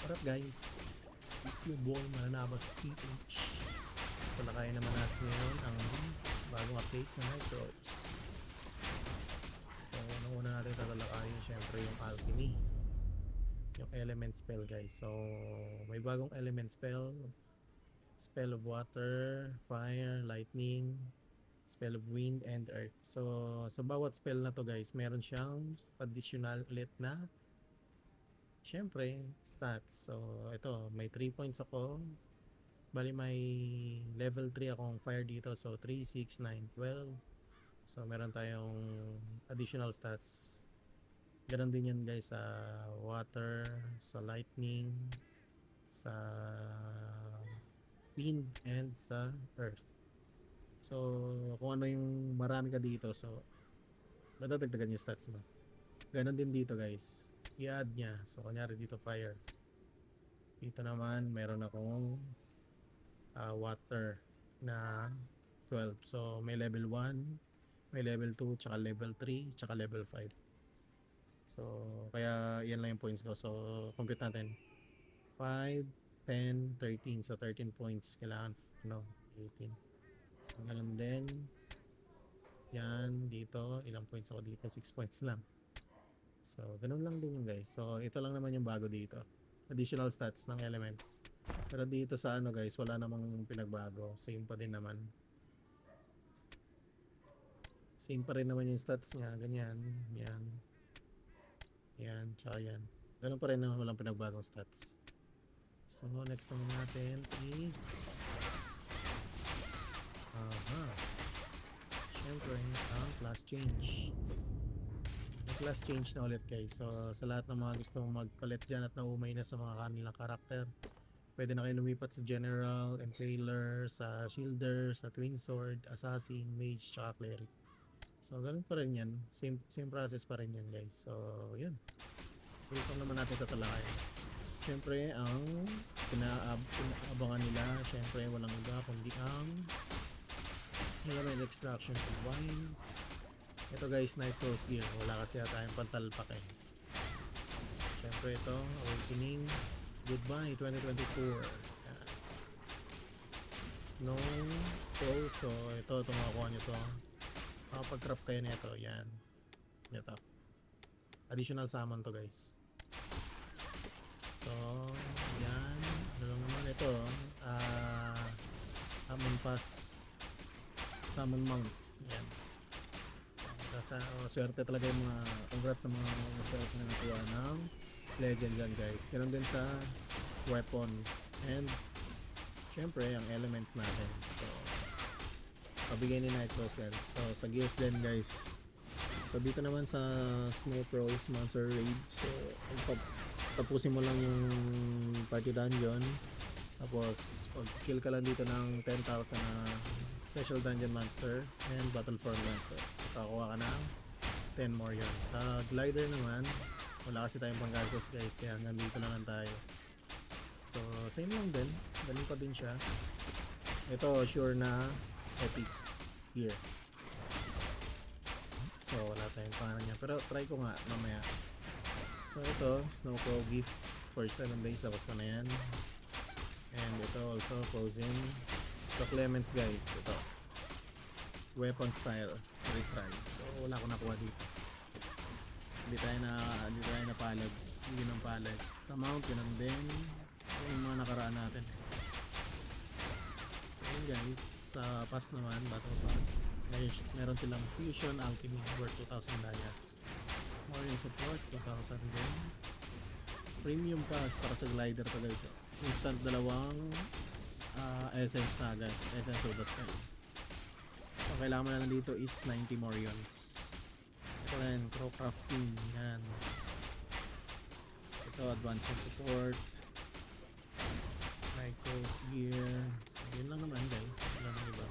What up guys? It's your boy Mananabas PH. Talakayan naman natin ngayon ang bagong update sa Nitros. So, unang una natin tatalakayin syempre yung Alchemy. Yung element spell guys. So, may bagong element spell. Spell of water, fire, lightning, spell of wind, and earth. So, sa bawat spell na to guys, meron siyang additional ulit na syempre, stats. So, ito, may 3 points ako. Bali, may level 3 akong fire dito. So, 3, 6, 9, 12. So, meron tayong additional stats. Ganon din yan guys sa water, sa lightning, sa wind, and sa earth. So, kung ano yung marami ka dito, so, nadadagdagan yung stats mo. Ganon din dito guys. I-add niya. So, kunyari dito fire. Dito naman, meron akong water na 12. So, may level 1, may level 2, tsaka level 3, tsaka level 5. So, kaya yan lang yung points ko. So, compute natin. 5, 10, 13. So, 13 points. Kailangan, 18. So, ganun din. Yan, dito. Ilang points ako dito? 6 points lang. So, ganun lang din yung guys. So, ito lang naman yung bago dito. Additional stats ng elements. Pero dito sa ano guys, wala namang pinagbago. Same pa din naman. Same pa rin naman yung stats niya. Ganyan. Yan. Yan. Tsaka yan. Ganun pa rin naman, walang pinagbagong stats. So, next naman natin is syempre, ang class change. Class change na ulit guys. So sa lahat ng mga gusto mong magpalit dyan at naumay na sa mga kanilang karakter, pwede na kayo lumipat sa General, Impaler, sa Shielder, sa Twin Sword, Assassin, Mage, tsaka Cleric. So ganun pa rin yan. Same process pa rin yan guys. So yun. Gusto naman natin tatalakayin. Syempre ang pinaabangan nila, syempre walang iba kundi ang element extraction combine. Ito guys, Nitros gear. Wala kasi tayong pantalpak eh. Siyempre ito, Awakening. Goodbye 2024. Yan. Snow Fall. So ito, makukuha nyo to. Makapag-craft kayo nito. Yan. Ito. Additional summon to guys. So, yan. Ano lang naman ito. Summon Pass. Summon Mount. Yan. Swerte talaga yung mga congrats sa mga swerte na nakuha ng legend yan guys. Ganun din sa weapon and syempre ang elements natin. So pabigay ni Nitros yan. So sa gears din guys. So dito naman sa Snow Pros Monster Raid, so tapusin mo lang yung party dungeon, tapos pag kill ka lang dito ng 10,000 na special dungeon monster and battle form monster, kakakuha ka ng 10 more yun. Sa glider naman, wala kasi tayong panggastos guys, kaya hanggang dito na lang tayo. So same lang din, ganun pa din siya. Ito sure na epic gear. So wala tayong pangalan niya, pero try ko nga mamaya. So ito, Snowcrow gift for 7 days, tapos ko na yan. And ito also closing the Clements guys. Ito weapon style retry. So wala ko nakuha dito. Hindi tayo napalad. Hindi nang palad. Sa mount yun din yung mga nakaraan natin. So yun guys, sa pass naman, battle pass, meron silang fusion alchemy worth 2,000 dayas. Warrior support 2,000 din. Premium pass para sa glider to guys. Instant dalawang essence na agad. Essence of the sky. So kailangan mo na dito is 90 morions. Ito rin, crow crafting. Yan. Ito, advancement support. Micros gear. So yun lang naman guys. Wala nang iba.